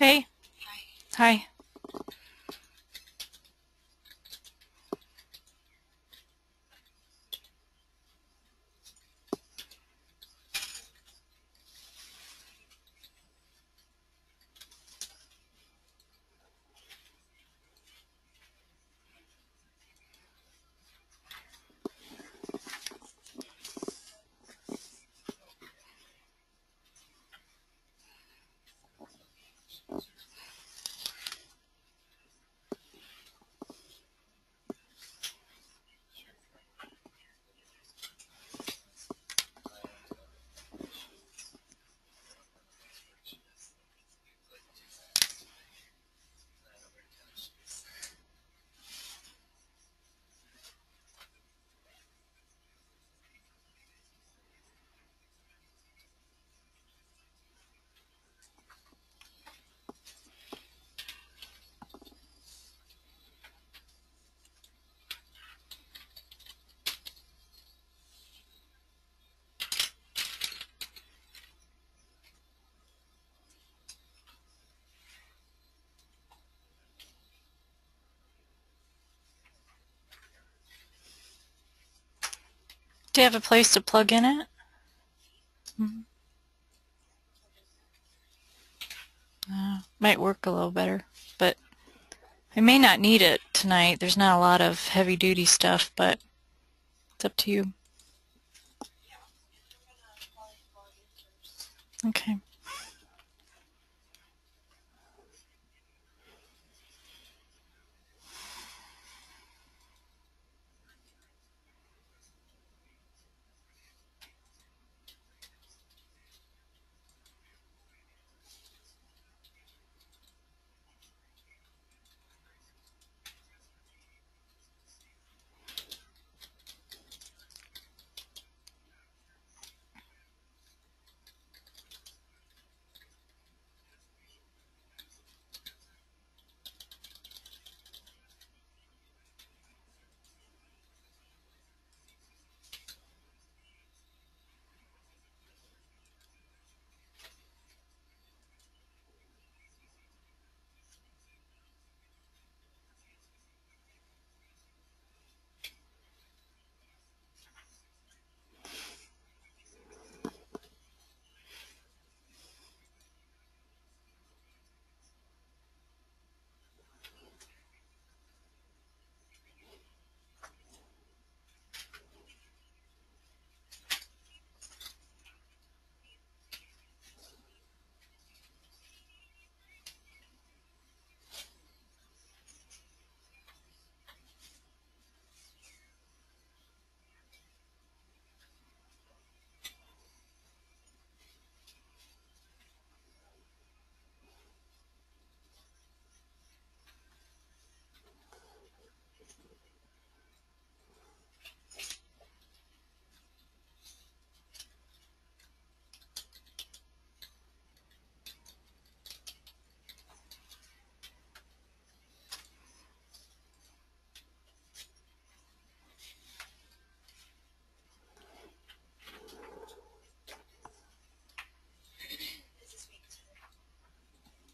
Hey. Hi. Do you have a place to plug in it? Might work a little better, but I may not need it tonight. There's not a lot of heavy-duty stuff, but it's up to you. Okay.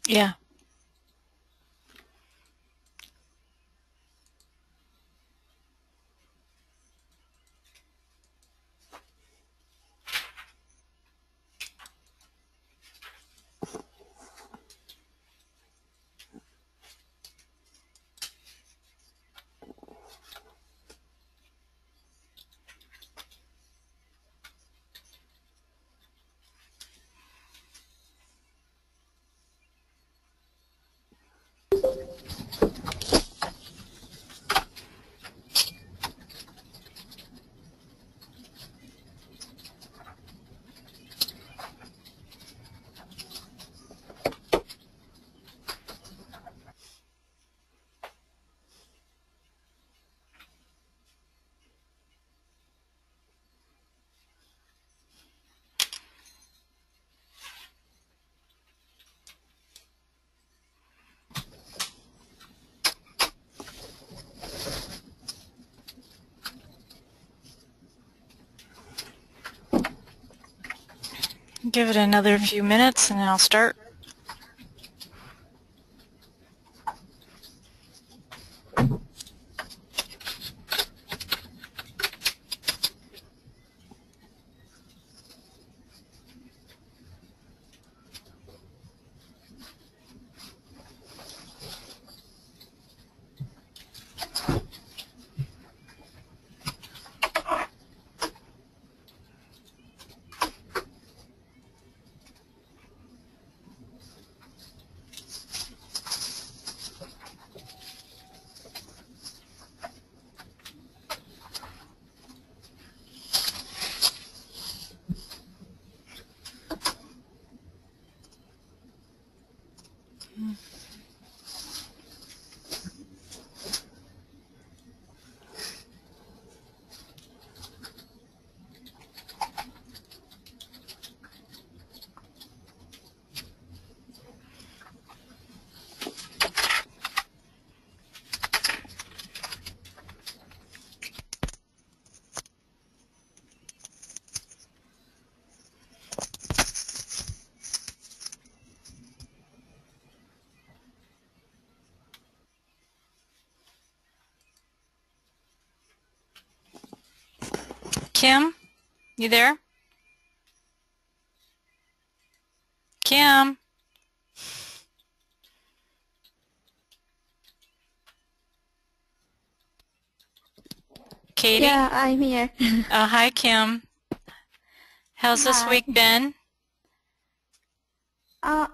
Yeah. Give it another few minutes and then I'll start. Kim, you there? Kim? Katie? Yeah, I'm here. Hi, Kim. How's this Hi. week been?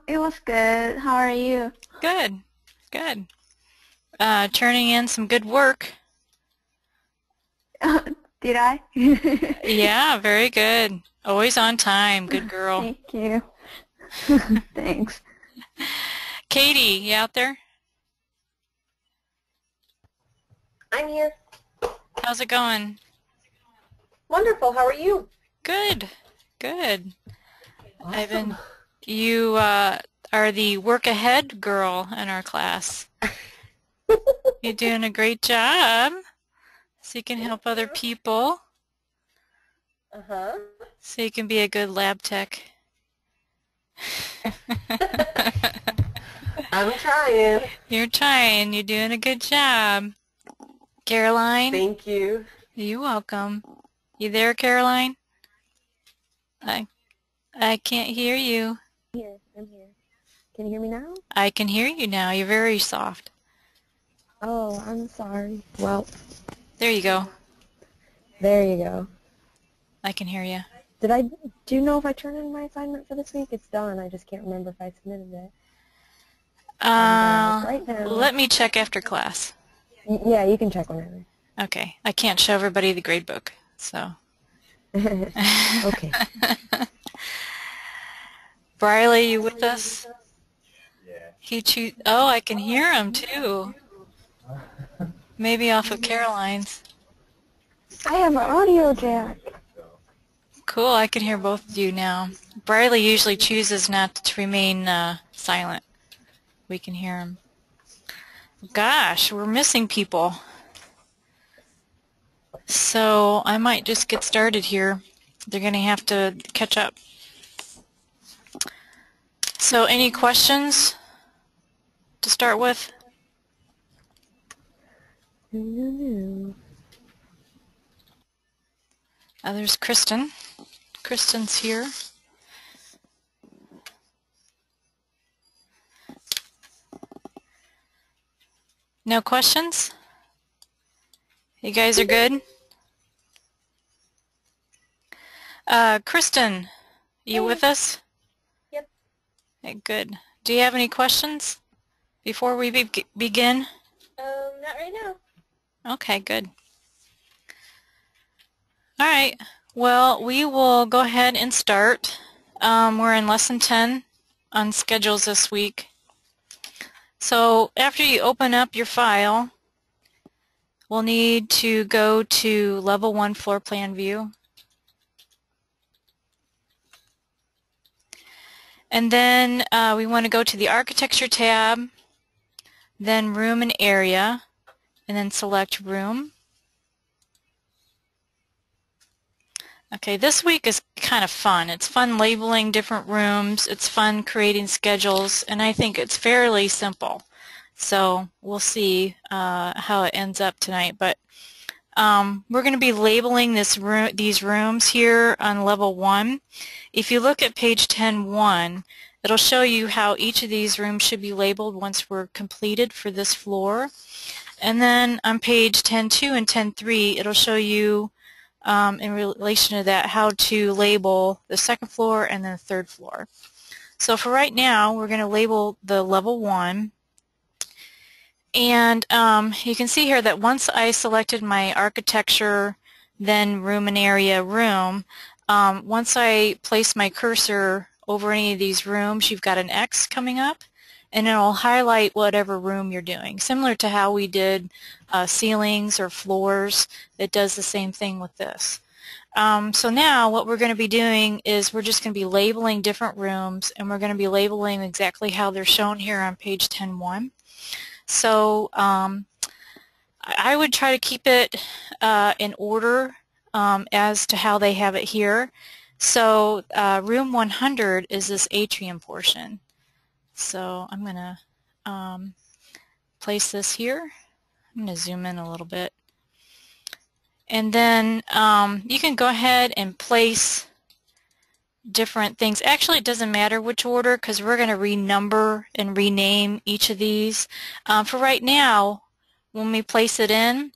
It was good. How are you? Good. Good. Turning in some good work. Did I? Yeah, very good. Always on time. Good girl. Thank you. Thanks. Katie, you out there? I'm here. How's it going? Wonderful. How are you? Good. Good. Awesome. You are the work ahead girl in our class. You're doing a great job. So you can help other people. Uh-huh. So you can be a good lab tech. I'm trying. You're trying. You're doing a good job. Caroline? Thank you. You're welcome. You there, Caroline? I can't hear you. Here. I'm here. Can you hear me now? I can hear you now. You're very soft. Oh, I'm sorry. Well, There you go. there you go. I can hear you. Do you know if I turned in my assignment for this week? It's done. I just can't remember if I submitted it. I'm gonna look right now. Let me check after class. Yeah, you can check whenever. Okay. I can't show everybody the grade book, so. Okay. Briley, you with us? Yeah. Oh, I can hear him too. Maybe off of Caroline's. I have an audio jack. Cool, I can hear both of you now. Briley usually chooses not to remain silent. We can hear him. Gosh, we're missing people. So I might just get started here. They're going to have to catch up. So any questions to start with? There's Kristen. Kristen's here. No questions? You guys are good? Kristen, you with us? Yep. Okay, good. Do you have any questions before we begin? Not right now. Okay, good. All right. Well, we will go ahead and start. We're in Lesson 10 on schedules this week. So after you open up your file, we'll need to go to Level 1 Floor Plan View. And then we want to go to the Architecture tab, then Room and Area, and then select Room. Okay, this week is kind of fun. It's fun labeling different rooms. It's fun creating schedules, and I think it's fairly simple. So we'll see how it ends up tonight. But we're going to be labeling these rooms here on Level 1. If you look at page 10.1, it'll show you how each of these rooms should be labeled once we're completed for this floor. And then on page 10.2 and 10.3, it'll show you in relation to that how to label the second floor and then the third floor. So for right now, we're going to label the Level 1. And you can see here that once I selected my architecture, then room and area room, once I place my cursor over any of these rooms, you've got an X coming up, and it'll highlight whatever room you're doing. Similar to how we did ceilings or floors, it does the same thing with this. So now what we're going to be doing is we're just going to be labeling different rooms, and we're going to be labeling exactly how they're shown here on page 10.1. So I would try to keep it in order as to how they have it here. So room 100 is this atrium portion. So I'm going to place this here. I'm going to zoom in a little bit. And then you can go ahead and place different things. Actually, it doesn't matter which order because we're going to renumber and rename each of these. For right now, when we place it in,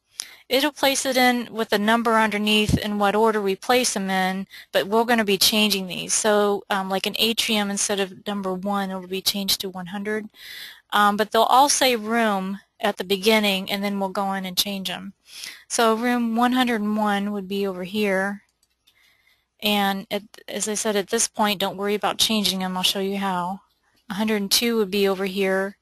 it'll place it in with a number underneath in what order we place them in, but we're going to be changing these. So like an atrium, instead of number 1, it'll be changed to 100. But they'll all say room at the beginning, and then we'll go in and change them. So room 101 would be over here. And as I said, at this point, don't worry about changing them. I'll show you how. 102 would be over here.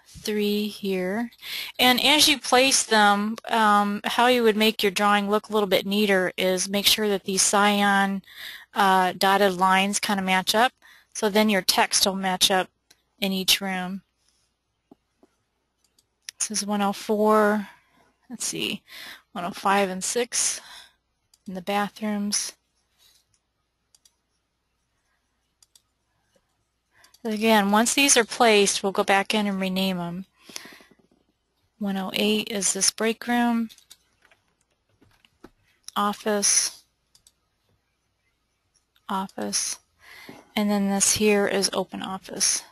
3 here. And as you place them, how you would make your drawing look a little bit neater is make sure that these cyan dotted lines kind of match up. So then your text will match up in each room. This is 104. Let's see, 105 and 6 in the bathrooms. Again, once these are placed, we'll go back in and rename them. 108 is this break room, office, office, and then this here is open office.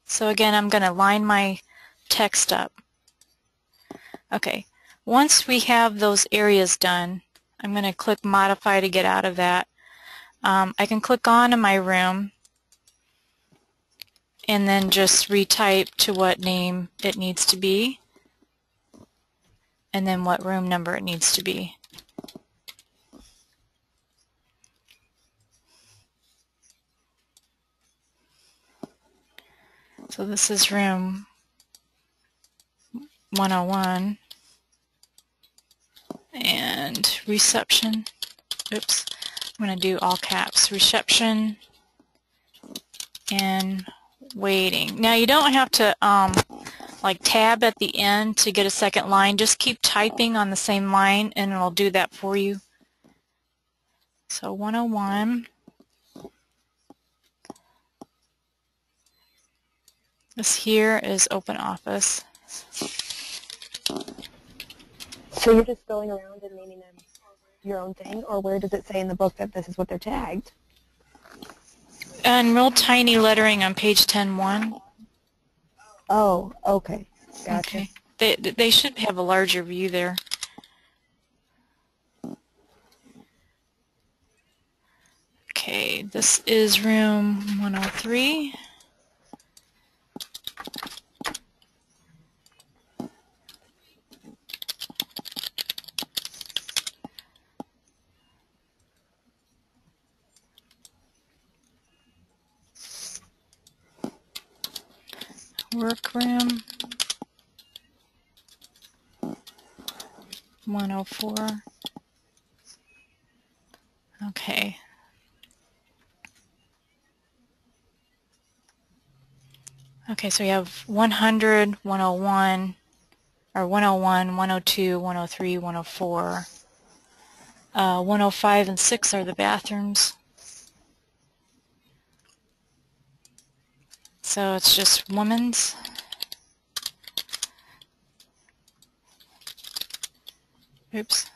So again, I'm going to line my text up. Okay, once we have those areas done, I'm going to click Modify to get out of that. I can click on to my room and then just retype to what name it needs to be and then what room number it needs to be. So this is room 101 and reception. Oops, I'm going to do all caps. Reception and waiting. Now you don't have to like tab at the end to get a second line. Just keep typing on the same line and it'll do that for you. So 101. This here is open office. So you're just going around and naming them your own thing, or where does it say in the book that this is what they're tagged? And real tiny lettering on page 10.1. Oh, okay. Gotcha. Okay. They should have a larger view there. Okay, this is room 103. Workroom 104. Okay. Okay, so we have 100, 101, or 101, 102, 103, 104. 105 and 6 are the bathrooms. So it's just women's. Oops.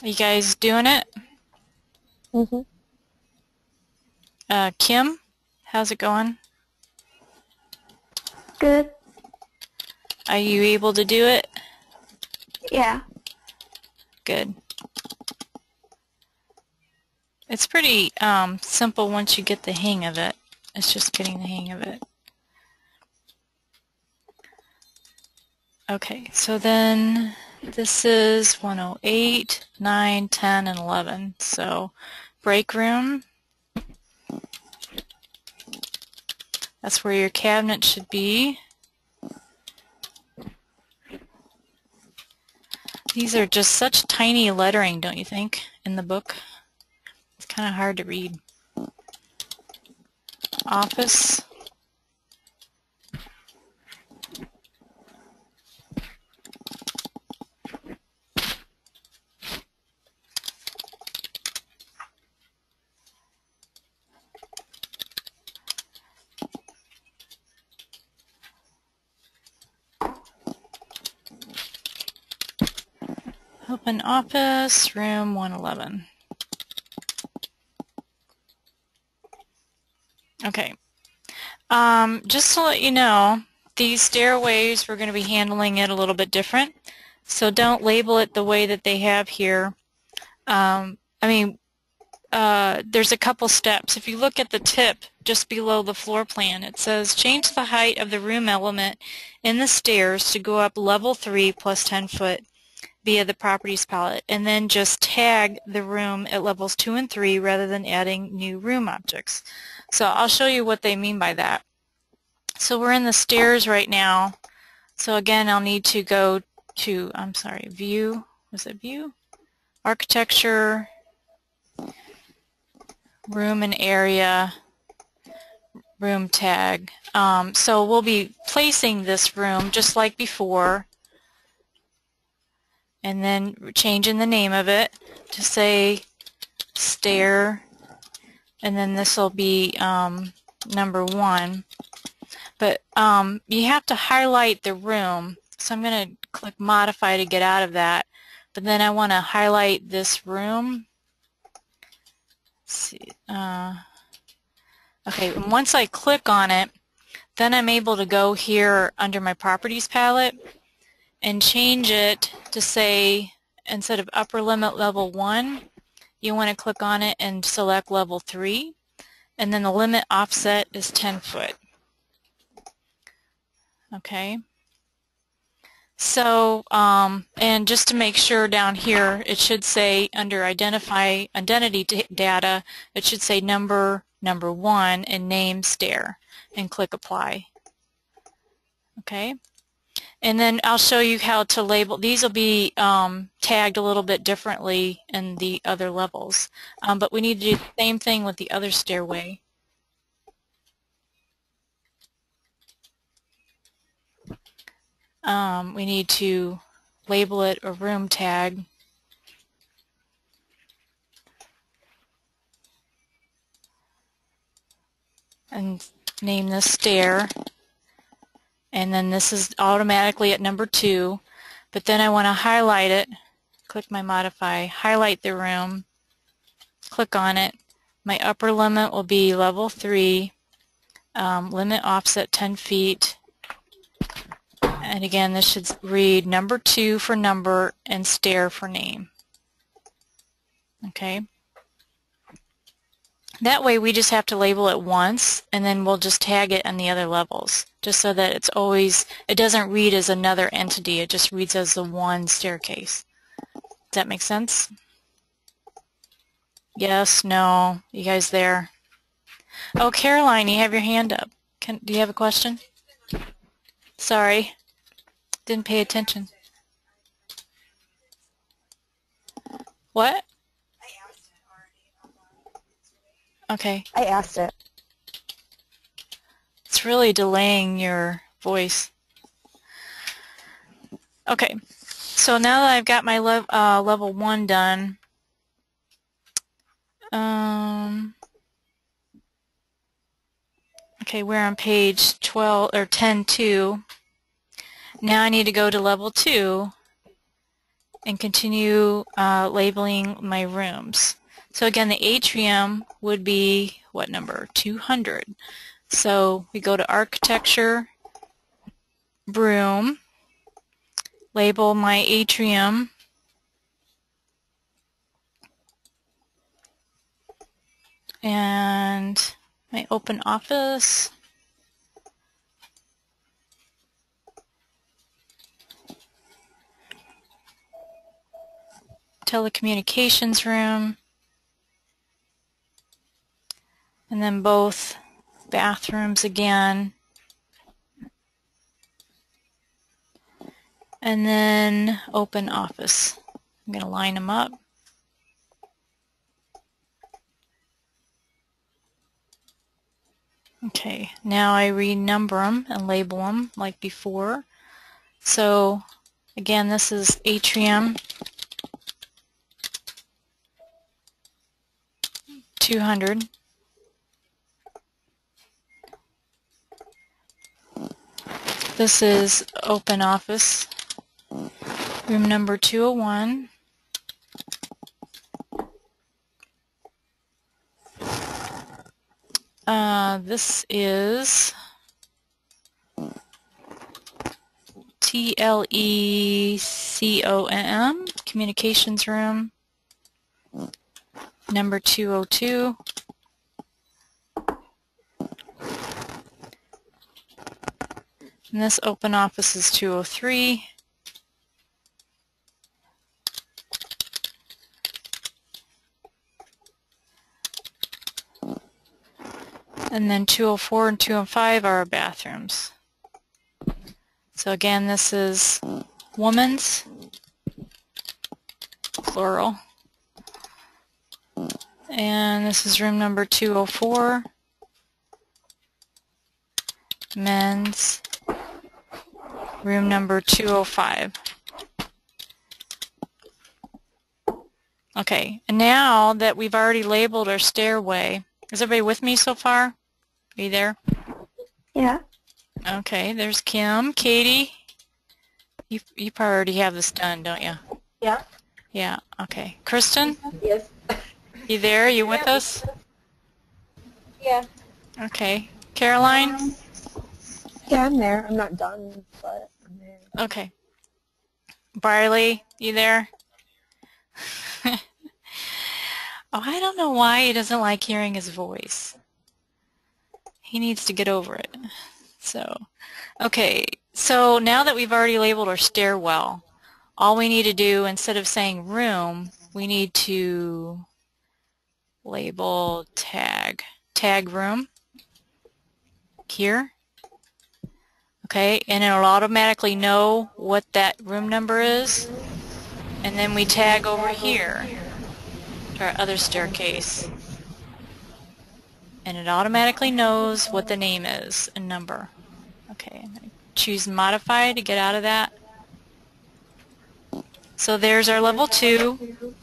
Are you guys doing it? Mm-hmm. Kim, how's it going? Good. Are you able to do it? Yeah. Good. It's pretty simple once you get the hang of it. It's just getting the hang of it. Okay, so then this is 108, 9, 10, and 11. So break room. That's where your cabinet should be. These are just such tiny lettering, don't you think, in the book? It's kind of hard to read. Office. Open office, room 111. Okay. Just to let you know, these stairways, we're going to be handling it a little bit different. So don't label it the way that they have here. There's a couple steps. If you look at the tip just below the floor plan, it says change the height of the room element in the stairs to go up level 3 plus 10 foot via the properties palette, and then just tag the room at levels 2 and 3 rather than adding new room objects. So I'll show you what they mean by that. So we're in the stairs right now. So again, I'll need to go to, view, was it view? Architecture, room and area, room tag. So we'll be placing this room just like before, and then changing the name of it to say stair, and then this will be number 1. But you have to highlight the room, so I'm going to click modify to get out of that, but then I want to highlight this room. Let's see. Okay, and once I click on it, then I'm able to go here under my properties palette and change it to say, instead of upper limit level 1, you want to click on it and select level 3, and then the limit offset is 10 foot. Okay. So, and just to make sure down here, it should say under identity data, it should say number 1 and name stair, and click apply. Okay. And then I'll show you how to label. These will be tagged a little bit differently in the other levels. But we need to do the same thing with the other stairway. We need to label it a room tag. And name this stair. And then this is automatically at number 2. But then I want to highlight it. Click my modify, highlight the room, click on it. My upper limit will be level 3, limit offset 10 feet. And again, this should read number 2 for number and stair for name. Okay. That way we just have to label it once, and then we'll just tag it on the other levels, just so that it's always, it doesn't read as another entity, it just reads as the one staircase. Does that make sense? Yes, no, you guys there? Oh, Caroline, you have your hand up. Do you have a question? Sorry, didn't pay attention. What? Okay. I asked it. It's really delaying your voice. Okay, so now that I've got my level 1 done, okay, we're on page 12 or 10.2. Now I need to go to level 2 and continue labeling my rooms. So again, the atrium would be what number? 200. So we go to architecture, room, label my atrium, and my open office, telecommunications room, and then both bathrooms again, and then open office. I'm going to line them up. Okay, now I renumber them and label them like before. So again, this is atrium 200. This is open office, room number 201. This is TLECOM, Communications Room, number 202. And this open office is 203. And then 204 and 205 are our bathrooms. So again, this is woman's, plural. And this is room number 204, men's, room number 205. Okay, and now that we've already labeled our stairway, is everybody with me so far? Are you there? Yeah. Okay, there's Kim. Katie, you probably already have this done, don't you? Yeah. Yeah, okay. Kristen, Yes. you there? You with us? Yeah. Okay. Caroline? Yeah, I'm there. I'm not done, but I'm there. Okay. Briley, you there? Oh, I don't know why he doesn't like hearing his voice. He needs to get over it. So, okay. So now that we've already labeled our stairwell, all we need to do, instead of saying room, we need to label tag room here. Okay, and it'll automatically know what that room number is. And then we tag over here to our other staircase. And it automatically knows what the name is and number. Okay, I'm going to choose modify to get out of that. So there's our level 2.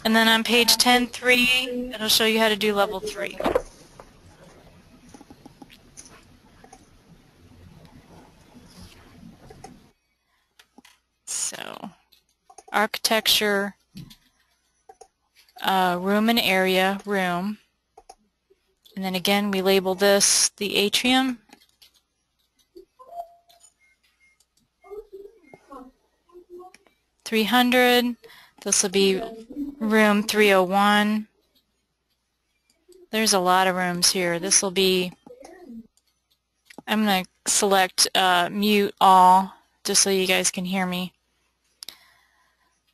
And then on page 10.3, it'll show you how to do level 3. So, architecture, room and area, room. And then again, we label this the atrium. $300. This will be room 301. There's a lot of rooms here. This will be, I'm going to select mute all just so you guys can hear me.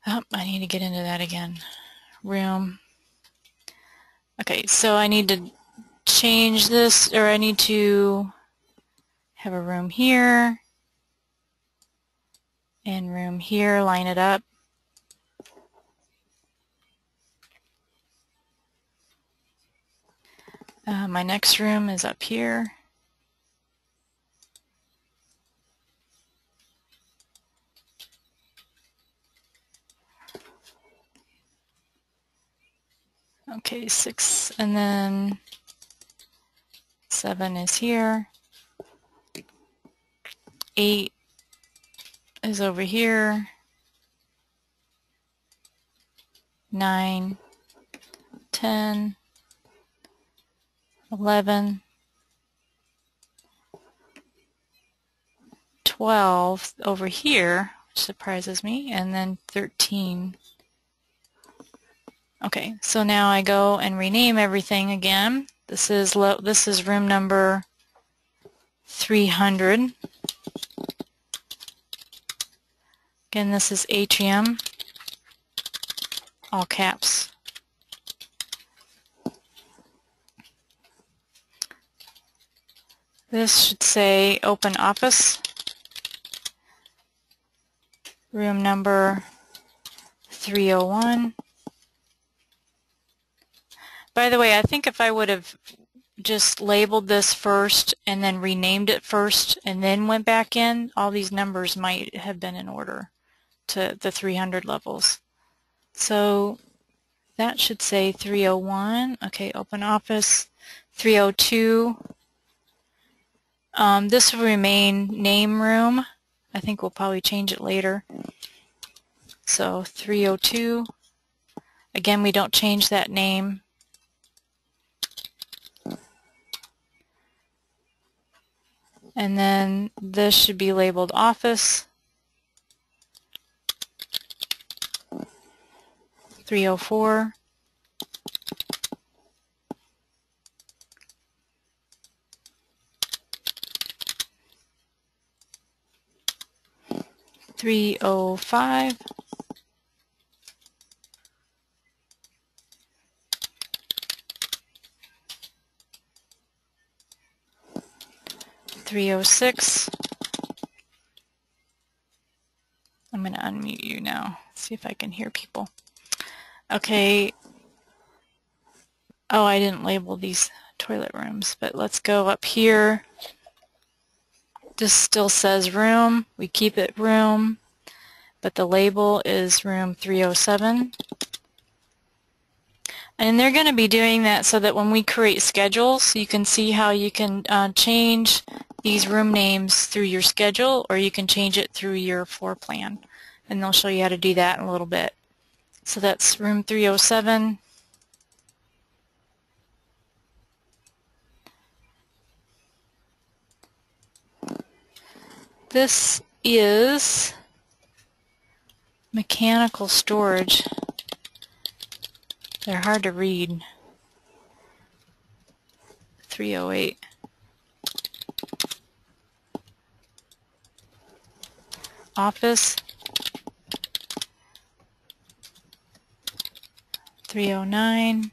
Oh, I need to get into that again. Room. Okay, so I need to change this, or I need to have a room here and room here, line it up. My next room is up here. Okay, 6, and then 7 is here. 8 is over here. 9, 10, 11, 12 over here, which surprises me, and then 13. Okay, so now I go and rename everything again. This is room number 300. Again, this is atrium, all caps. This should say open office, room number 301. By the way, I think if I would have just labeled this first and then renamed it first and then went back in, all these numbers might have been in order to the 300 levels. So that should say 301. Okay, open office 302. This will remain name room. I think we'll probably change it later. So 302. Again, we don't change that name. And then this should be labeled office. 304. .305. .306. I'm going to unmute you now, see if I can hear people. Okay. Oh, I didn't label these toilet rooms, but let's go up here. This still says room. We keep it room, but the label is room 307. And they're going to be doing that so that when we create schedules, you can see how you can change these room names through your schedule, or you can change it through your floor plan. And they'll show you how to do that in a little bit. So that's room 307. This is mechanical storage. They're hard to read. 308. Office. 309.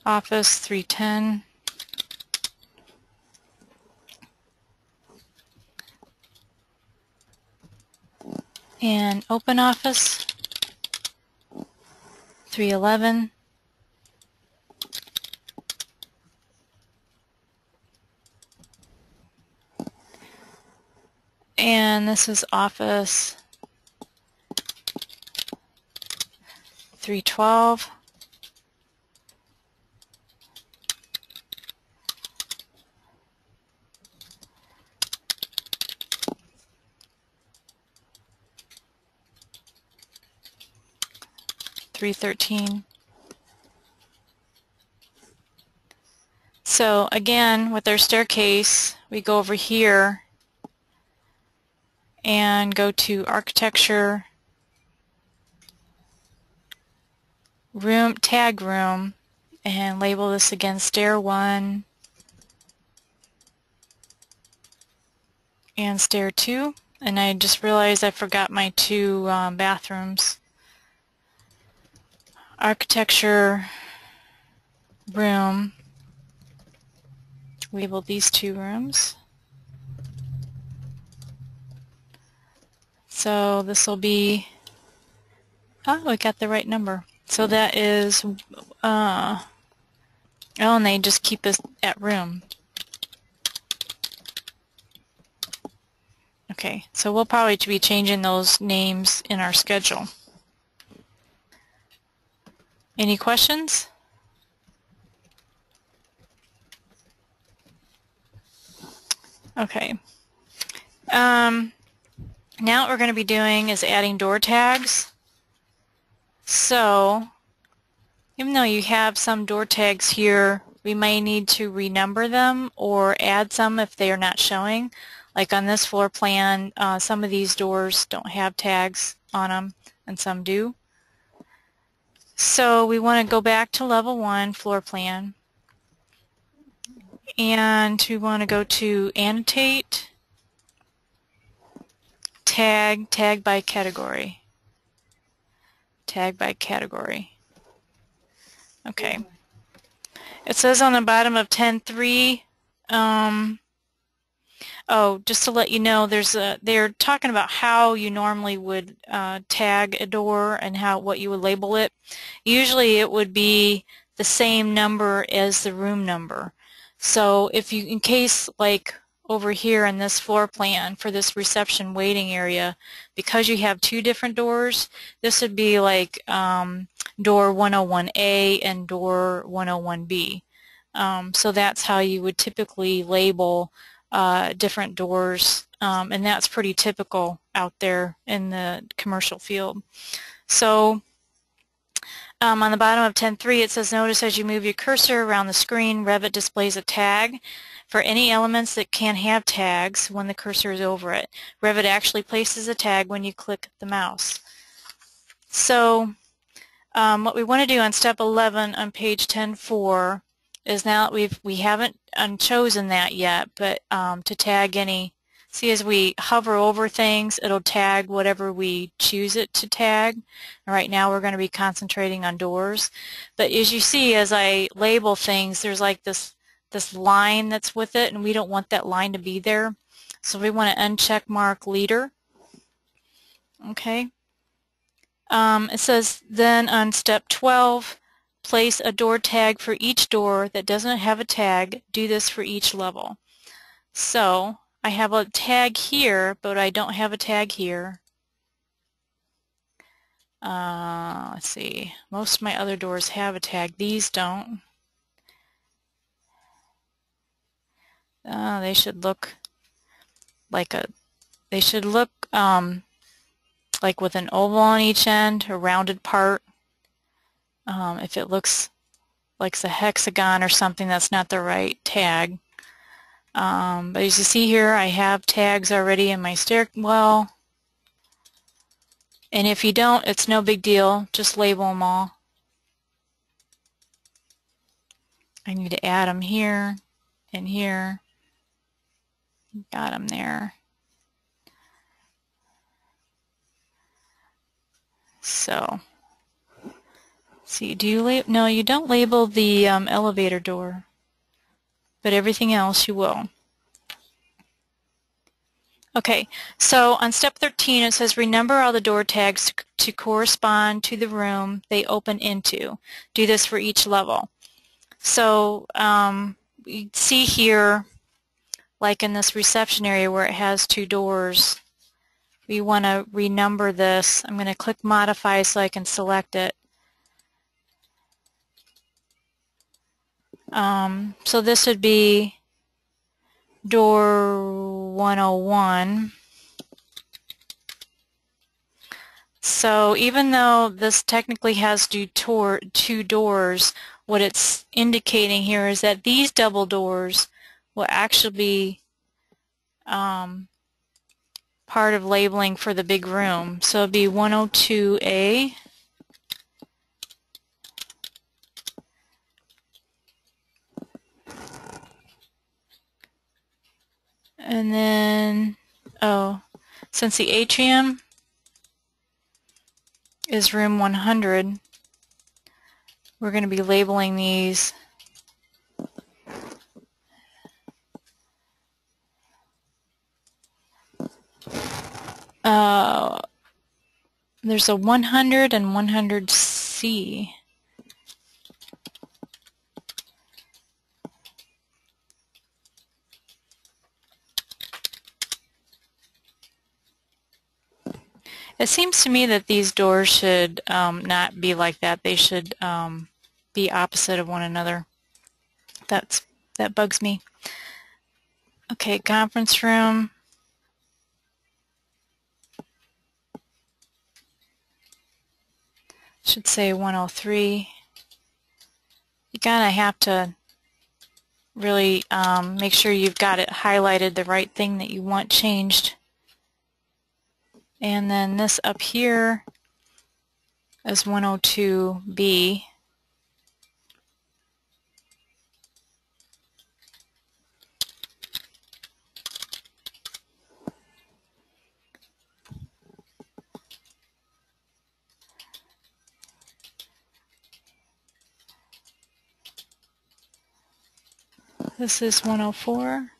Office 310. And open office 311. And this is office 312. .313. So again, with our staircase, we go over here and go to architecture, room, tag room, and label this again stair 1 and stair 2. And I just realized I forgot my 2 bathrooms. Architecture room, label these 2 rooms. So this will be, oh, we got the right number. So that is, oh, and they just keep us at room. Okay, so we'll probably be changing those names in our schedule. Any questions? Okay. Now what we're going to be doing is adding door tags. So, even though you have some door tags here, we may need to renumber them or add some if they are not showing. Like on this floor plan, some of these doors don't have tags on them and some do. So we want to go back to level 1 floor plan, and we want to go to annotate, tag by category. Tag by category. Okay. It says on the bottom of 10.3, oh, just to let you know, they're talking about how you normally would tag a door and what you would label it. Usually it would be the same number as the room number. So if you, in case like over here in this floor plan for this reception waiting area, because you have 2 different doors, this would be like door 101A and door 101B. So that's how you would typically label different doors, and that's pretty typical out there in the commercial field. So On the bottom of 10.3 it says, notice as you move your cursor around the screen, Revit displays a tag for any elements that can have tags when the cursor is over it. Revit actually places a tag when you click the mouse. So what we want to do on step 11 on page 10.4 is, now that we haven't unchosen that yet, but to tag any, see, as we hover over things, it'll tag whatever we choose it to tag. And right now we're going to be concentrating on doors. But as you see, as I label things, there's like this line that's with it, and we don't want that line to be there. So we want to uncheck mark leader. Okay. It says then on step 12, place a door tag for each door that doesn't have a tag. Do this for each level. So I have a tag here, but I don't have a tag here. Let's see. Most of my other doors have a tag. These don't. They should look like like with an oval on each end, a rounded part. If it looks like it's a hexagon or something, that's not the right tag. But as you see here, I have tags already in my stairwell. And if you don't, it's no big deal. Just label them all. I need to add them here and here. Got them there. So, see, do you label? No, you don't label the elevator door, but everything else you will. Okay, so on step 13 it says renumber all the door tags to correspond to the room they open into. Do this for each level. So you see here, like in this reception area where it has 2 doors, we want to renumber this. I'm going to click modify so I can select it. So this would be door 101. So even though this technically has 2 doors, what it's indicating here is that these double doors will actually be part of labeling for the big room. So it'd be 102A. And then, since the atrium is room 100, we're going to be labeling these there's a 100 and 100C. It seems to me that these doors should not be like that. They should be opposite of one another. That bugs me. Okay, conference room. Should say 103. You gotta have to really make sure you've got it highlighted the right thing that you want changed. And then this up here is 102B. This is 104.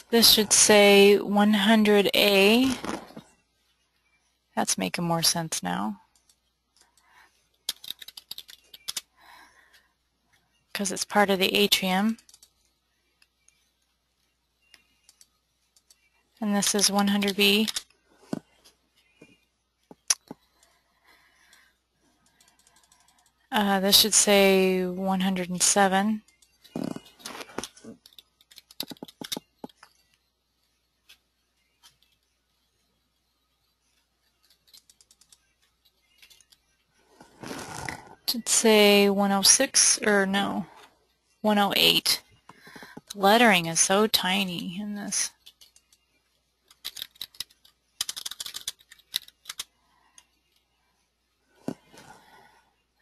This should say 100A. That's making more sense now, because it's part of the atrium. And this is 100B. This should say 107. Should say 106 or no, 108. The lettering is so tiny in this.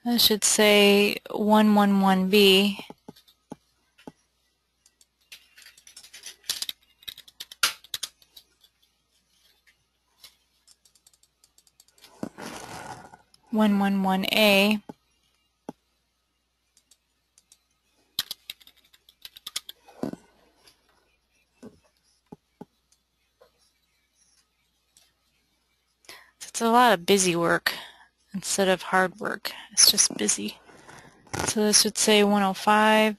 That should say 111B. A. It's a lot of busy work instead of hard work. It's just busy. So this would say 105.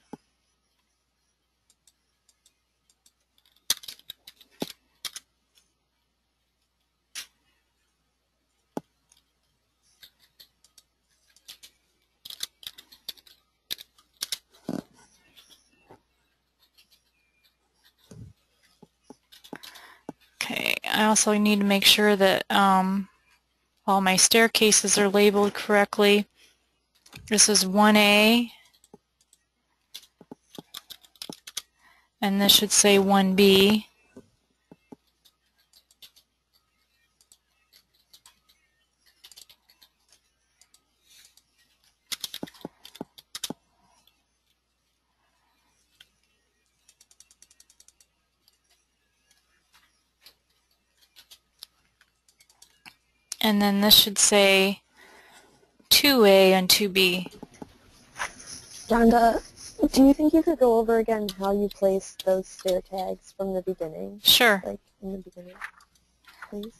Okay, I also need to make sure that all my staircases are labeled correctly. This is 1A, and this should say 1B. And then this should say 2A and 2B. Rhonda, do you think you could go over again how you placed those stair tags from the beginning? Sure. Like in the beginning, please?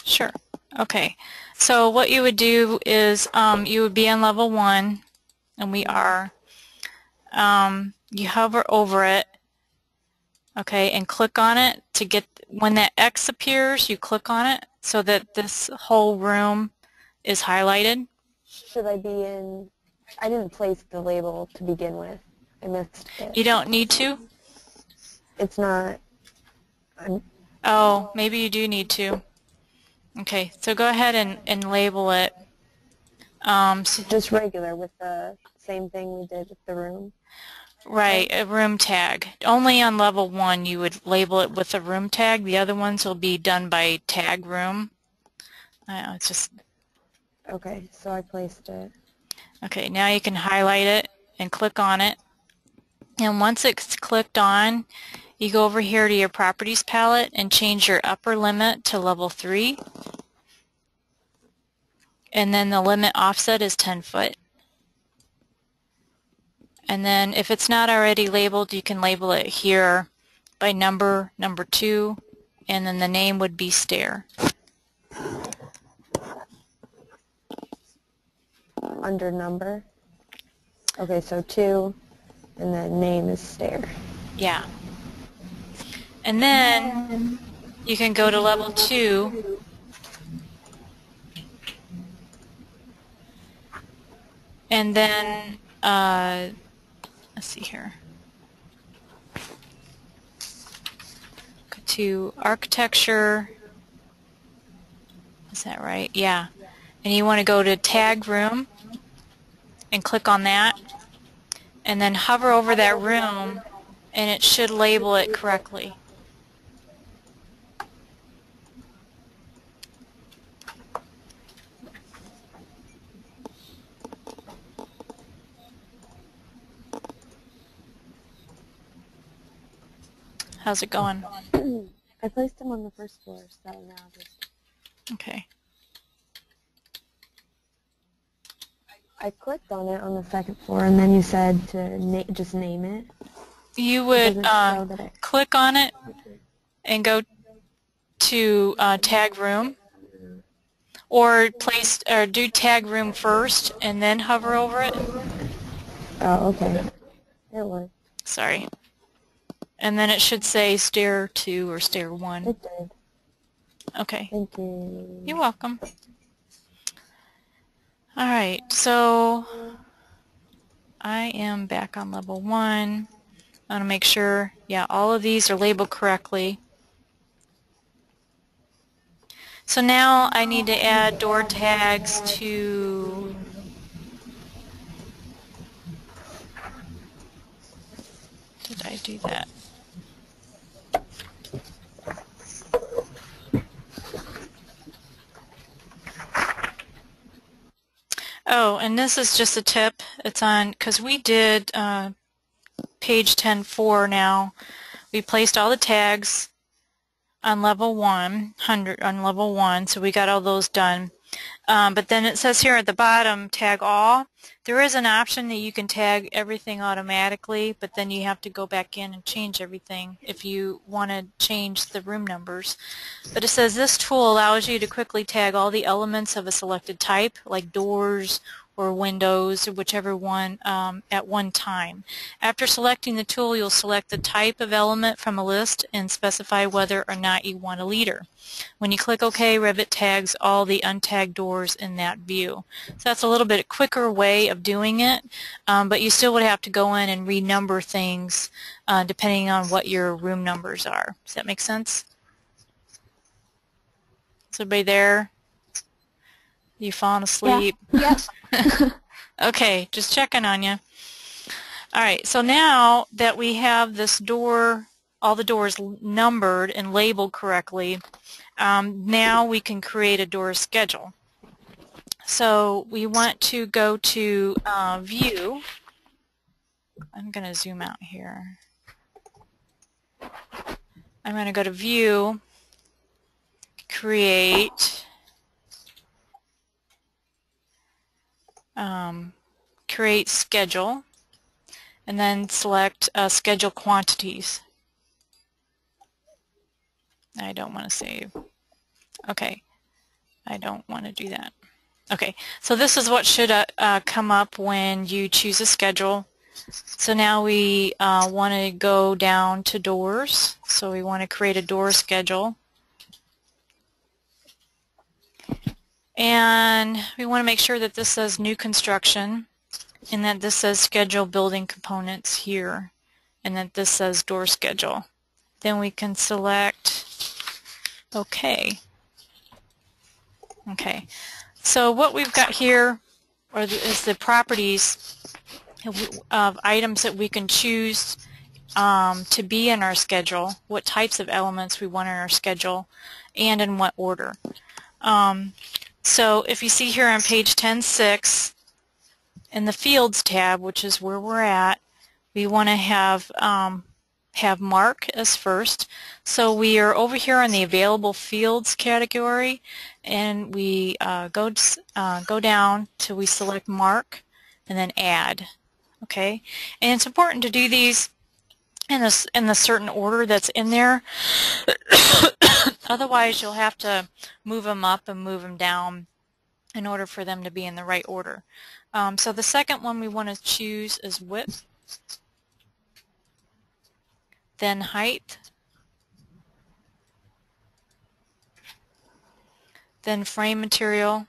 Sure. Okay. So what you would do is you would be on level 1, and we are. You hover over it, okay, and click on it to get, when that X appears, you click on it so that this whole room is highlighted. Should I be in, I didn't place the label to begin with. I missed it. You don't need to? It's not, Oh, maybe you do need to. Okay, so go ahead and label it. just regular with the same thing we did with the room. Right, a room tag. Only on level 1 you would label it with a room tag. The other ones will be done by tag room. It's just... Okay, so I placed it. Okay, now you can highlight it and click on it. And once it's clicked on, you go over here to your properties palette and change your upper limit to level 3. And then the limit offset is 10 foot. And then if it's not already labeled, you can label it here by number 2, and then the name would be stair. Under number? Okay, so 2, and the name is stair. Yeah. And then you can go to level 2 and then let's see here. Go to architecture. Is that right? Yeah. And you want to go to tag room and click on that, and then hover over that room, and it should label it correctly. How's it going? I placed them on the first floor, so now just... Okay. I clicked on it on the second floor, and then you said to just name it. You would Doesn't show that click on it and go to tag room, or do tag room first and then hover over it. Oh, okay. It worked. Sorry. And then it should say stair 2 or stair 1. It did. Okay. Thank you. You're welcome. Alright, so I am back on level 1. I want to make sure, yeah, all of these are labeled correctly. So now I need to add door tags to do that. Oh, and this is just a tip. It's on, because we did page 10.4 now. We placed all the tags on level 100 on level 1, so we got all those done. But then it says here at the bottom, tag all. There is an option that you can tag everything automatically, but then you have to go back in and change everything if you want to change the room numbers. But it says this tool allows you to quickly tag all the elements of a selected type, like doors or windows, or whichever one, at one time. After selecting the tool, you'll select the type of element from a list and specify whether or not you want a leader. When you click OK, Revit tags all the untagged doors in that view. So that's a little bit quicker way of doing it, but you still would have to go in and renumber things depending on what your room numbers are. Does that make sense? Is everybody there? You falling asleep? Yeah. Okay, just checking on you. All right, so now that we have this door, all the doors numbered and labeled correctly, now we can create a door schedule. So we want to go to View. I'm going to zoom out here. I'm going to go to View, Create, create schedule, and then select schedule quantities. I don't want to save. Okay, I don't want to do that. Okay, so this is what should come up when you choose a schedule. So now we want to go down to doors. So we want to create a door schedule. And we want to make sure that this says new construction and that this says schedule building components here and that this says door schedule. Then we can select OK. Okay, so what we've got here is the properties of items that we can choose to be in our schedule, what types of elements we want in our schedule, and in what order. So if you see here on page 10.6, in the Fields tab, which is where we're at, we want to have Mark as first. So we are over here on the Available Fields category, and we go down till we select Mark, and then Add. Okay, and it's important to do these in the certain order that's in there. Otherwise, you'll have to move them up and move them down in order for them to be in the right order. So the second one we want to choose is width, then height, then frame material,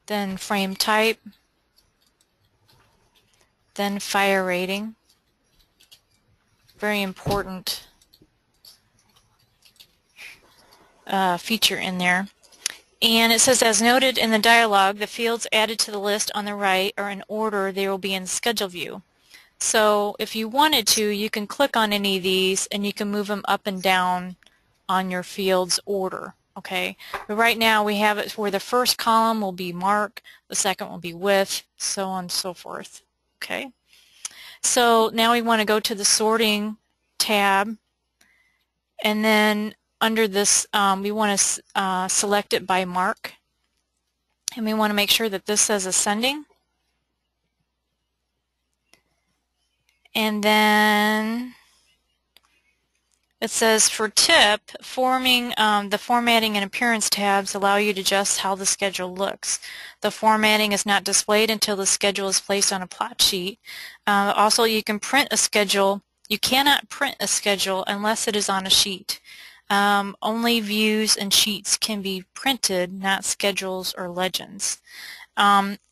then frame type, then fire rating. Very important feature in there. And it says, as noted in the dialog, the fields added to the list on the right are in order they will be in schedule view. So if you wanted to, you can click on any of these and you can move them up and down on your field's order. Okay, but right now we have it where the first column will be Mark, the second will be width, so on and so forth. Okay, so now we want to go to the sorting tab, and then under this we want to select it by Mark, and we want to make sure that this says ascending. And then it says for tip, the formatting and appearance tabs allow you to adjust how the schedule looks. The formatting is not displayed until the schedule is placed on a plot sheet. Also, you can print a schedule. You cannot print a schedule unless it is on a sheet. Only views and sheets can be printed, not schedules or legends.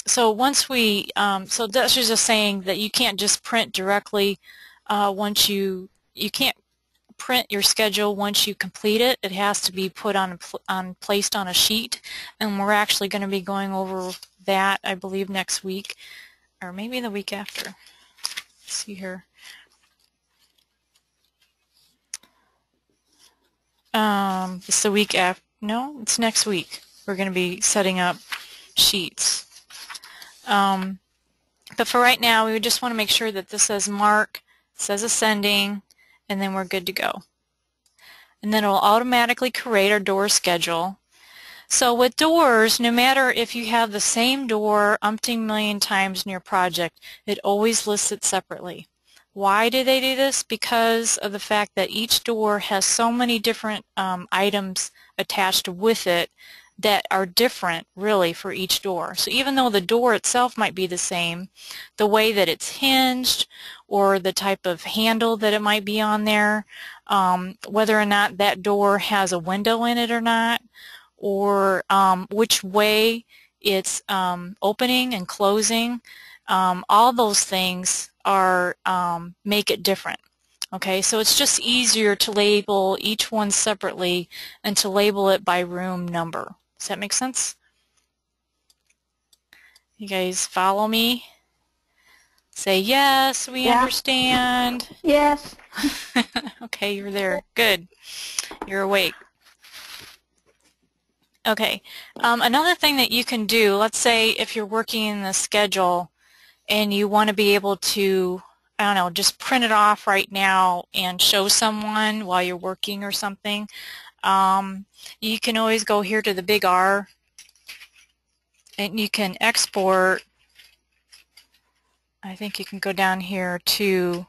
So once we, so that's just saying that you can't just print directly once you can't print your schedule once you complete it. It has to be put placed on a sheet, and we're actually going to be going over that, I believe, next week, or maybe the week after. Let's see here. It's the week after. No, it's next week. We're going to be setting up sheets. But for right now, we just want to make sure that this says mark, says ascending, and then we're good to go. And then it'll automatically create our door schedule. So with doors, no matter if you have the same door umpteen million times in your project, it always lists it separately. Why do they do this? Because of the fact that each door has so many different items attached with it that are different really for each door. So even though the door itself might be the same, the way that it's hinged or the type of handle that it might be on there, whether or not that door has a window in it or not, or which way it's opening and closing, all those things are make it different. Okay, so it's just easier to label each one separately and to label it by room number. Does that make sense? You guys follow me? Say yes, we understand. Yes. Okay, you're there. Good. You're awake. Okay, another thing that you can do, let's say if you're working in the schedule and you want to be able to, I don't know, just print it off right now and show someone while you're working or something, you can always go here to the big R and you can export. I think you can go down here to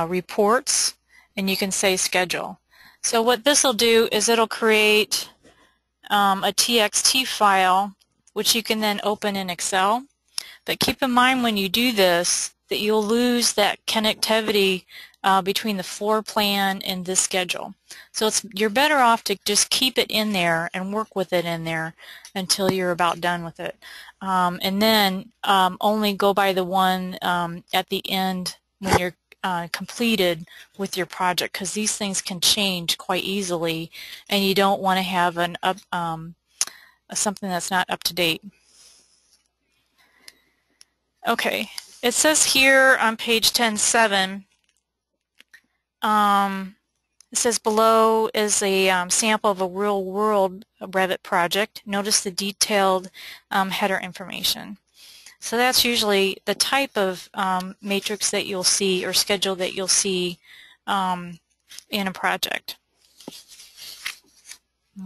reports and you can say schedule. So what this will do is it'll create a TXT file which you can then open in Excel. But keep in mind when you do this that you'll lose that connectivity between the floor plan and this schedule. So you're better off to just keep it in there and work with it in there until you're about done with it. And then only go by the one at the end when you're completed with your project, because these things can change quite easily and you don't want to have an something that's not up to date. Okay, it says here on page 10.7, it says below is a sample of a real-world Revit project. Notice the detailed header information. So that's usually the type of matrix that you'll see or schedule that you'll see in a project.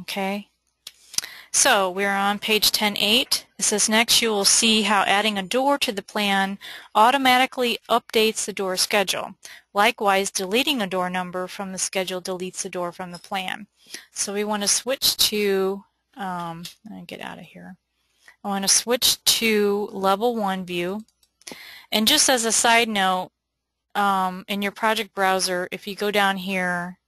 Okay. So we're on page 10.8. It says next you will see how adding a door to the plan automatically updates the door schedule. Likewise, deleting a door number from the schedule deletes the door from the plan. So we want to switch to, get out of here. I want to switch to level 1 view. And just as a side note, in your project browser, if you go down here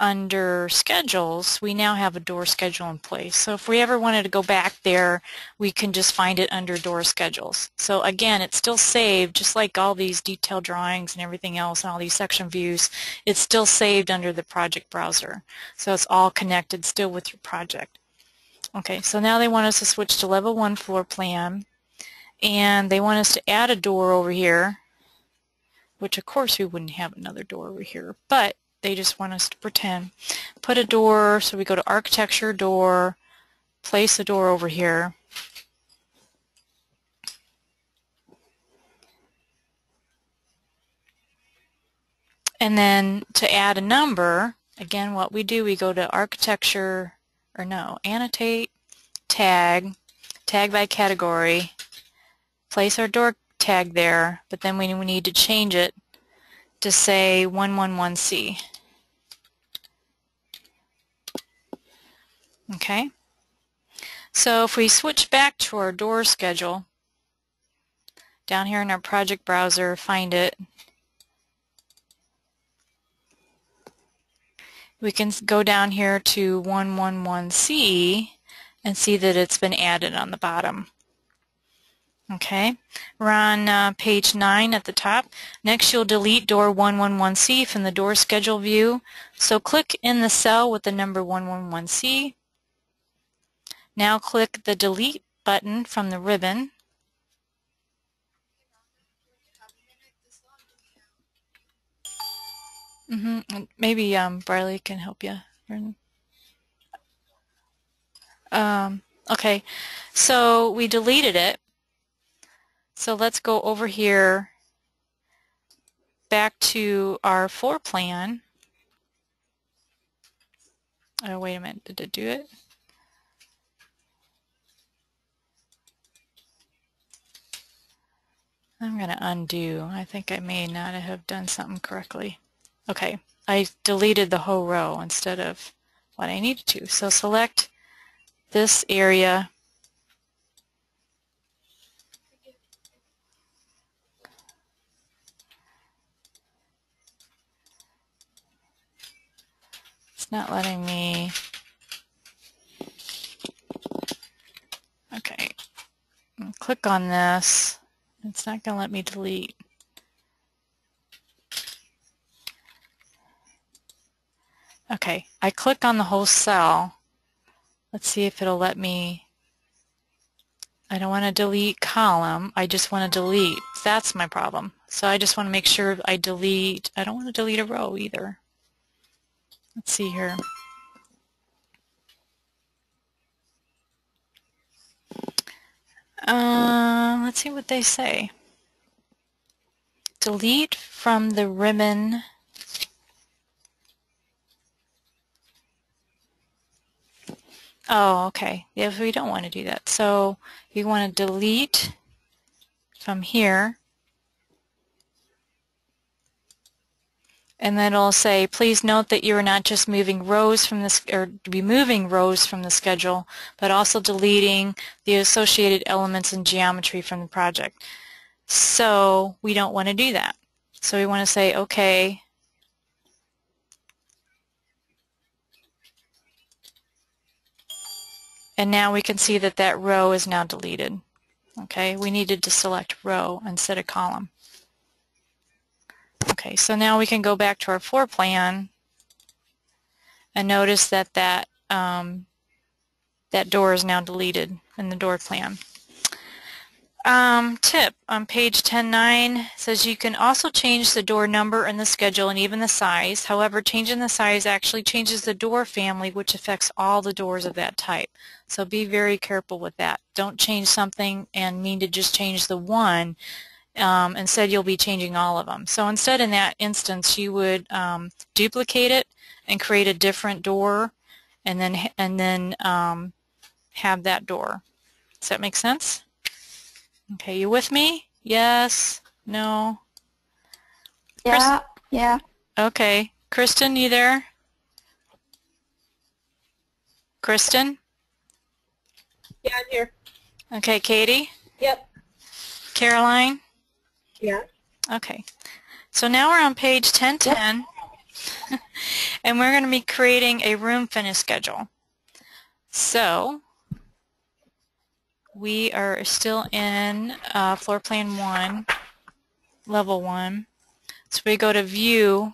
under schedules, we now have a door schedule in place. So if we ever wanted to go back there, we can just find it under door schedules. So again, it's still saved, just like all these detailed drawings and everything else and all these section views, it's still saved under the project browser. So it's all connected still with your project. Okay, so now they want us to switch to level 1 floor plan, and they want us to add a door over here, which of course we wouldn't have another door over here, but they just want us to pretend. Put a door, so we go to architecture, door, place a door over here. And then to add a number, again what we do, we go to architecture, or no, annotate, tag, tag by category, place our door tag there, but then we need to change it to say 111C. Okay, so if we switch back to our door schedule, down here in our project browser, find it, we can go down here to 111C and see that it's been added on the bottom. Okay, we're on page 9 at the top. Next you'll delete door 111C from the door schedule view. So click in the cell with the number 111C. Now click the delete button from the ribbon. Maybe Briley can help you. Okay, so we deleted it. So let's go over here back to our floor plan. Oh, wait a minute. Did it do it? I'm going to undo. I think I may not have done something correctly. Okay, I deleted the whole row instead of what I needed to. So select this area. It's not letting me. Okay, click on this. It's not going to let me delete. Okay, I click on the whole cell. Let's see if it'll let me. I don't want to delete column. I just want to delete. That's my problem. So I just want to make sure I delete. I don't want to delete a row either. Let's see here. Let's see what they say. Delete from the ribbon. Oh, okay. Yeah, we don't want to do that. So you want to delete from here. And then it'll say, please note that you are not just moving rows from this, or removing rows from the schedule, but also deleting the associated elements and geometry from the project. So we don't want to do that. So we want to say, okay. And now we can see that that row is now deleted. Okay, we needed to select row instead of column. Okay, so now we can go back to our floor plan and notice that that door is now deleted in the door plan. Tip on page 10.9 says you can also change the door number and the schedule and even the size. However, changing the size actually changes the door family, which affects all the doors of that type. So be very careful with that. Don't change something and mean to just change the one. Instead, you'll be changing all of them. So instead, in that instance, you would duplicate it and create a different door, and then have that door. Does that make sense? Okay, you with me? Yes? No? Yeah. Yeah. Okay. Kristen, you there? Kristen? Yeah, I'm here. Okay, Katie? Yep. Caroline? Yeah. Okay. So now we're on page 1010, yep. And we're going to be creating a room finish schedule. So we are still in floor plan 1, level 1. So we go to View,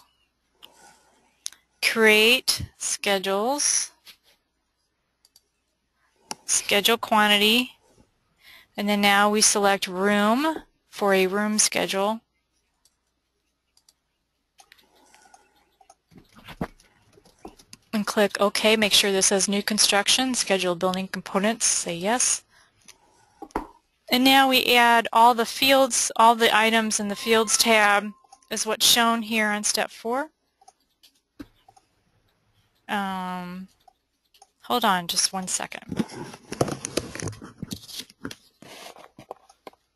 Create Schedules, Schedule Quantity, and then now we select Room for a room schedule. And click OK. Make sure this says New Construction, Schedule Building Components. Say yes. And now we add all the fields, all the items in the Fields tab is what's shown here on step 4. Hold on just one second.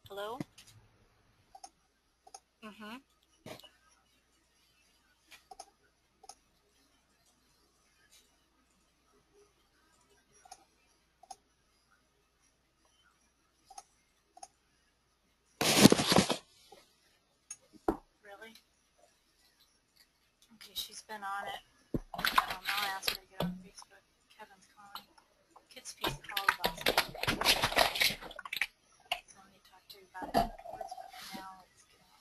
Hello? Mm-hmm. Really? Okay, she's been on it. I'll ask her to get on Facebook. Kevin's calling. Kids Peace called about something. So let me talk to you about it afterwards, but now let's get on.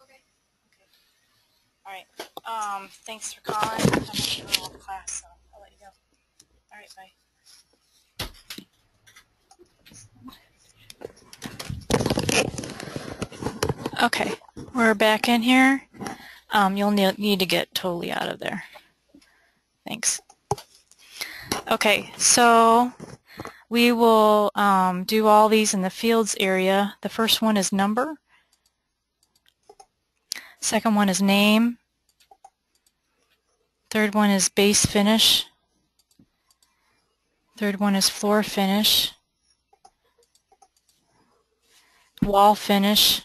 Okay. Okay. All right. Thanks for calling. I'm in the middle of class, so I'll let you go. All right, bye. Okay, we're back in here. You'll need to get totally out of there. Thanks. Okay, so we will do all these in the fields area. The first one is number. Second one is name. Third one is base finish. Third one is floor finish. Wall finish.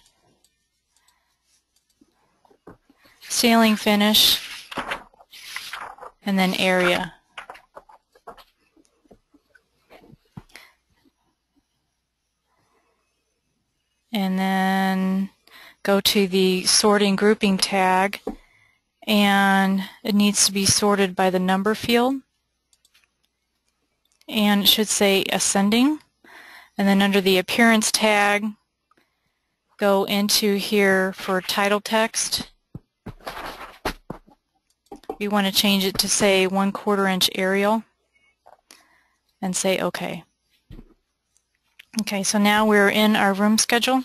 Ceiling finish. And then area. And then go to the sorting grouping tag, and it needs to be sorted by the number field, and it should say ascending. And then under the appearance tag, go into here for title text. We want to change it to say 1/4 inch Arial and say OK. Okay, so now we're in our room schedule.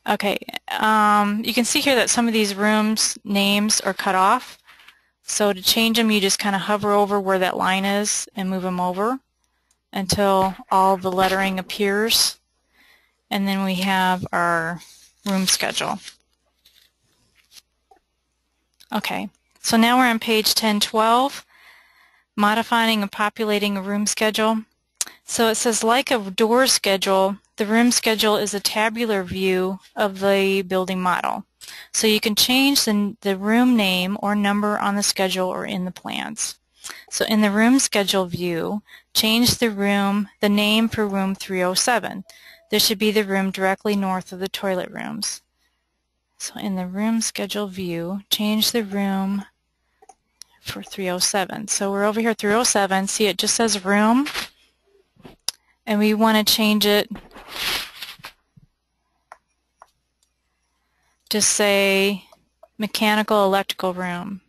Okay, you can see here that some of these rooms names are cut off. So to change them, you just kind of hover over where that line is and move them over until all the lettering appears. And then we have our room schedule. Okay, so now we're on page 1012, modifying and populating a room schedule. So it says, like a door schedule, the room schedule is a tabular view of the building model. So you can change the room name or number on the schedule or in the plans. So in the room schedule view, change the name for room 307. This should be the room directly north of the toilet rooms. So in the room schedule view, change the room for 307. So we're over here 307. See, it just says room, and we want to change it to say mechanical electrical room.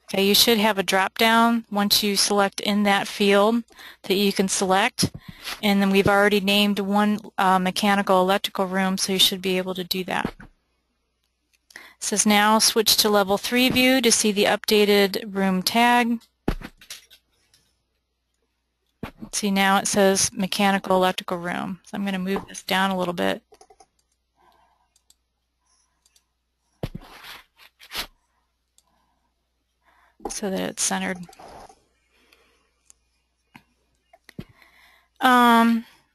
Okay, you should have a drop down once you select in that field that you can select, and then we've already named one mechanical electrical room, so you should be able to do that. It says now switch to level 3 view to see the updated room tag. See, now it says mechanical electrical room. So I'm going to move this down a little bit. So that it's centered.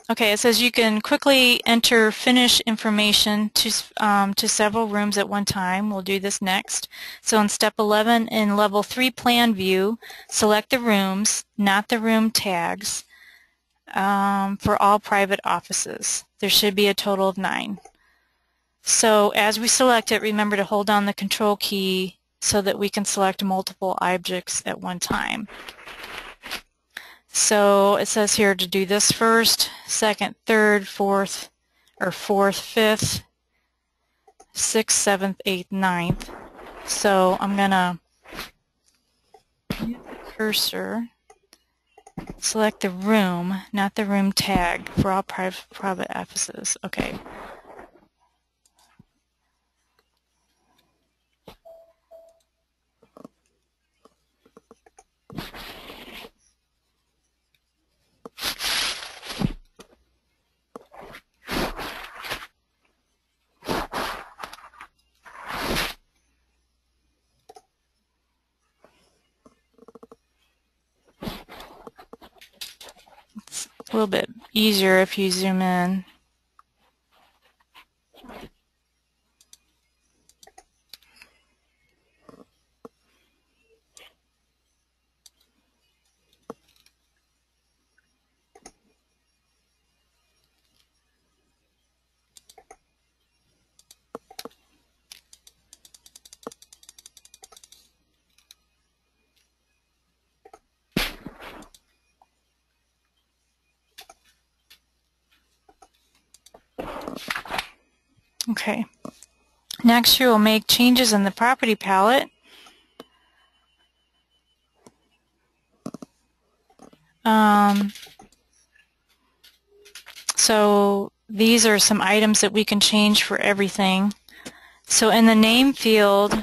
Okay, it says you can quickly enter finish information to several rooms at one time. We'll do this next. So in step 11, in level 3 plan view, select the rooms, not the room tags, for all private offices. There should be a total of 9. So as we select it, remember to hold down the control key so that we can select multiple objects at one time. So it says here to do this first, second, third, fourth, or fourth, fifth, sixth, seventh, eighth, ninth. So I'm going to move the cursor, select the room, not the room tag, for all private offices. Okay. It's a little bit easier if you zoom in. Okay. Next, you will make changes in the property palette. So these are some items that we can change for everything. So in the name field,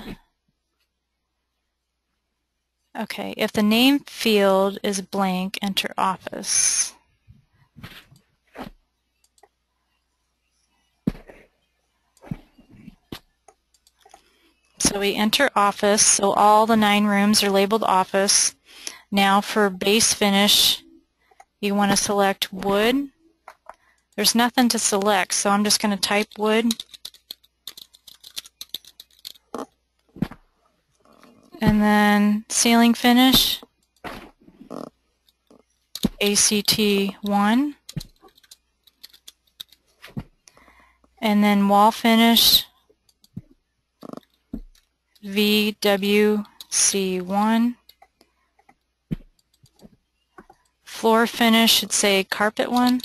okay, if the name field is blank, enter office. So we enter office, so all the 9 rooms are labeled office. Now for base finish, you want to select wood. There's nothing to select, so I'm just going to type wood. And then ceiling finish, ACT1. And then wall finish, VWC1. Floor finish should say carpet 1.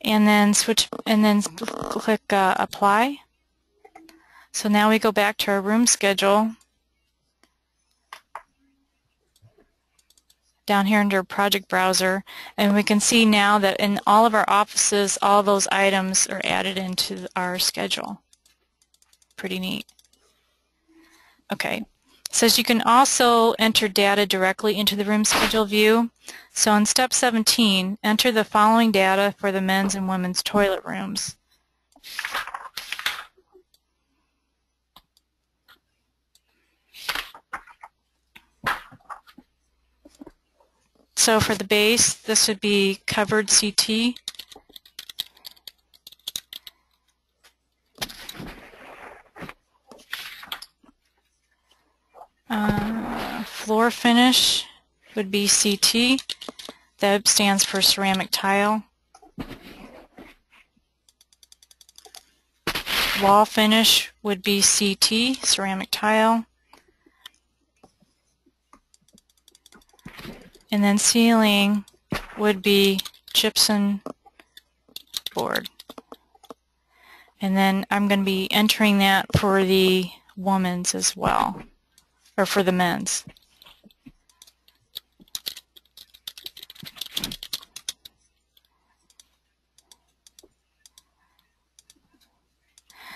And then click apply. So now we go back to our room schedule. Down here under project browser, and we can see now that in all of our offices, all those items are added into our schedule. Pretty neat. Okay, it says you can also enter data directly into the room schedule view. So in step 17, enter the following data for the men's and women's toilet rooms. So for the base, this would be covered CT. Floor finish would be CT. That stands for ceramic tile. Wall finish would be CT, ceramic tile. And then ceiling would be gypsum board. And then I'm going to be entering that for the women's as well, or for the men's.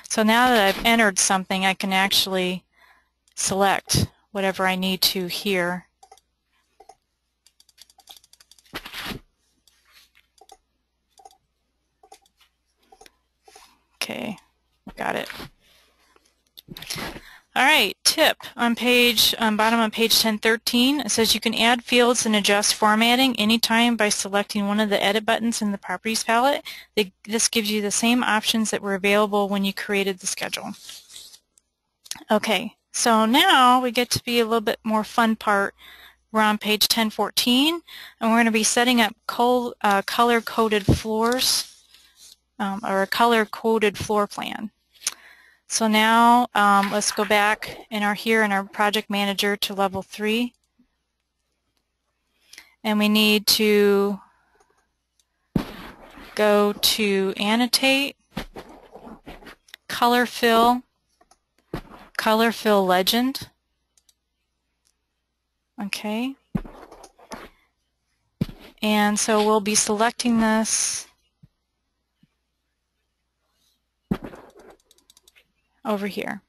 So now that I've entered something, I can actually select whatever I need to here. Okay, got it. All right, tip on bottom on page 1013. It says you can add fields and adjust formatting anytime by selecting one of the edit buttons in the properties palette. This gives you the same options that were available when you created the schedule. Okay, so now we get to be a little bit more fun part. We're on page 1014, and we're going to be setting up color-coded floors. Or a color-coded floor plan. So now let's go back here in our project manager to level 3, and we need to go to annotate, color fill legend. Okay, and so we'll be selecting this over here.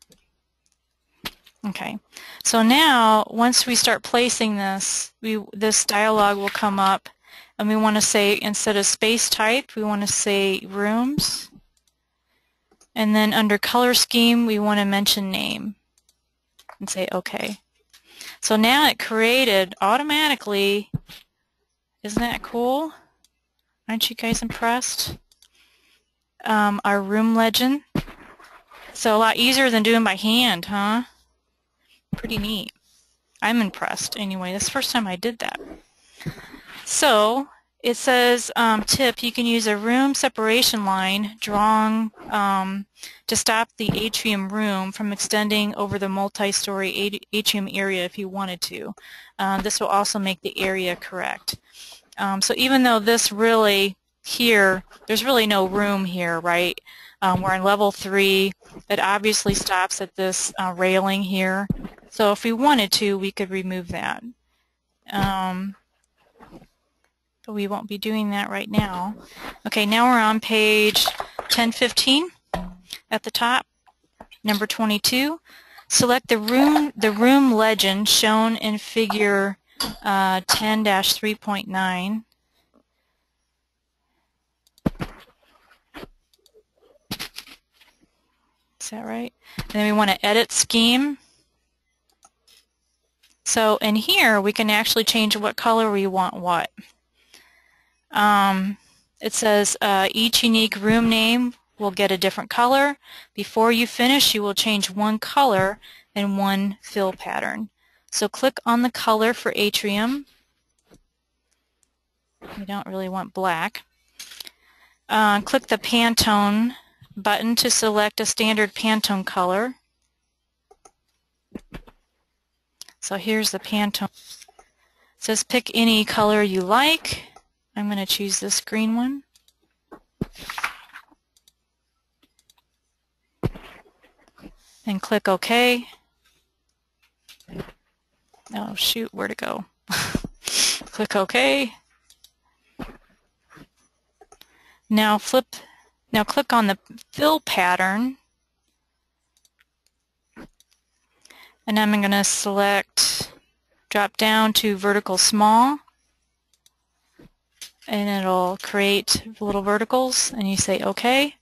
Okay, so now once we start placing this, this dialog will come up, and we want to say, instead of space type, we want to say rooms, and then under color scheme we want to mention name and say OK. So now it created automatically, isn't that cool? Aren't you guys impressed? Our room legend. So a lot easier than doing by hand, huh? Pretty neat. I'm impressed. Anyway, this is the first time I did that. So it says, tip, you can use a room separation line drawn to stop the atrium room from extending over the multi-story atrium area if you wanted to. This will also make the area correct. So even though this really here, there's really no room here, right? We're in level 3. It obviously stops at this railing here. So if we wanted to, we could remove that. But we won't be doing that right now. Okay, now we're on page 1015 at the top, number 22. Select the room legend shown in figure 10-3.9. Is that right? And then we want to edit scheme. So in here, we can actually change what color we want what. It says each unique room name will get a different color. Before you finish, you will change one color and one fill pattern. So click on the color for atrium. We don't really want black. Click the Pantone button to select a standard Pantone color. So here's the Pantone. It says pick any color you like. I'm going to choose this green one. And click OK. Oh shoot, where'd it go? Click OK. Now click on the fill pattern. And I'm going to select, drop down to vertical small. And it'll create little verticals, and you say OK.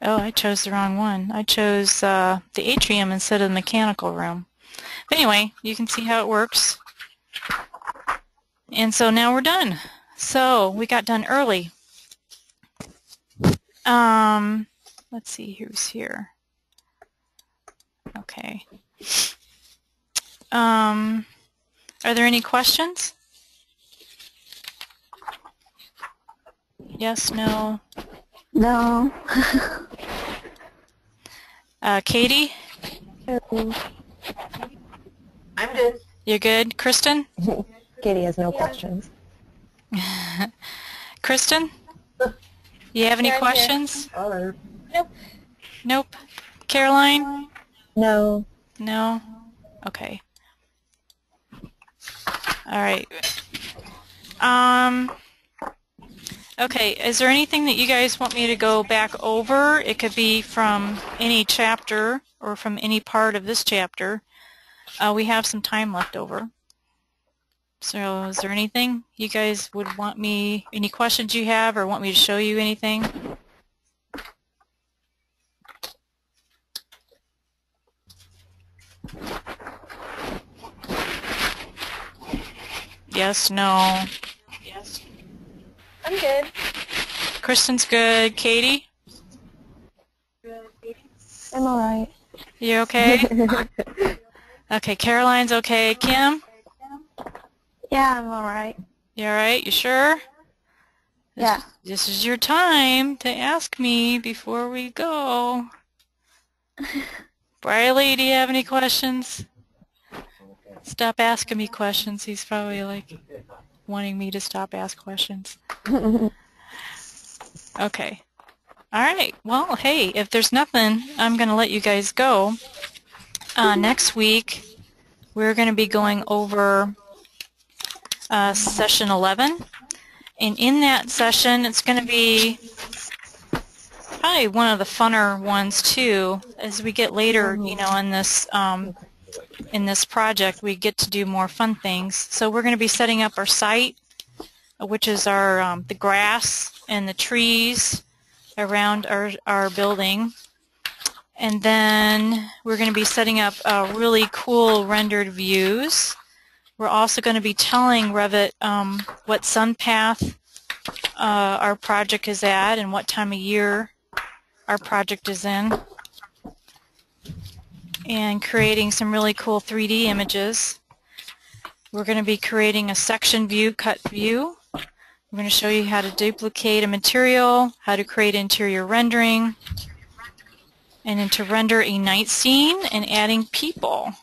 Oh, I chose the wrong one. I chose the atrium instead of the mechanical room. But anyway, you can see how it works. And so now we're done. So we got done early. Let's see who's here. Okay. Are there any questions? Yes, no? No. Katie? Hello. I'm good. You're good? Kristen? Katie has no questions. Kristen? You have any questions? Nope. Nope. Caroline? No. No? Okay. All right. Okay, is there anything that you guys want me to go back over? It could be from any chapter or from any part of this chapter. We have some time left over. So is there anything you guys would want me, any questions you have or want me to show you anything? Yes, no. Yes. I'm good. Kristen's good. Katie? I'm alright. You okay? Okay, Caroline's okay. Kim? Yeah, I'm alright. You alright? You sure? Yeah. This is your time to ask me before we go. Briley, do you have any questions? Stop asking me questions. He's probably like wanting me to stop asking questions. Okay. Alright. Well, hey, if there's nothing, I'm going to let you guys go. Next week, we're going to be going over session 11. And in that session, it's going to be probably one of the funner ones, too. As we get later, you know, in this project, we get to do more fun things. So we're going to be setting up our site, which is our the grass and the trees around our building. And then we're going to be setting up really cool rendered views. We're also going to be telling Revit what sun path our project is at and what time of year our project is in. And creating some really cool 3D images. We're going to be creating a section view, cut view. We're going to show you how to duplicate a material, how to create interior rendering, and then to render a night scene and adding people.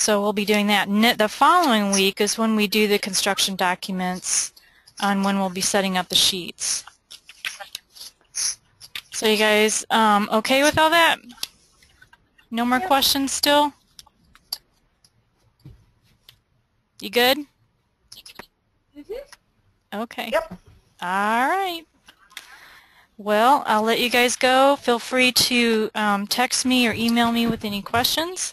So we'll be doing that. The following week is when we do the construction documents on when we'll be setting up the sheets. So you guys okay with all that? No more questions still? You good? Okay. Yep. All right. Well, I'll let you guys go. Feel free to text me or email me with any questions.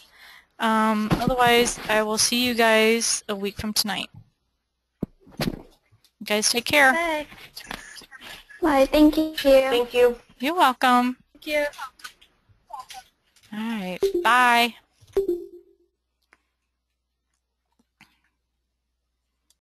Otherwise, I will see you guys a week from tonight. You guys take care. Okay. Bye. Thank you. Thank you. You're welcome. Thank you. All right. Bye.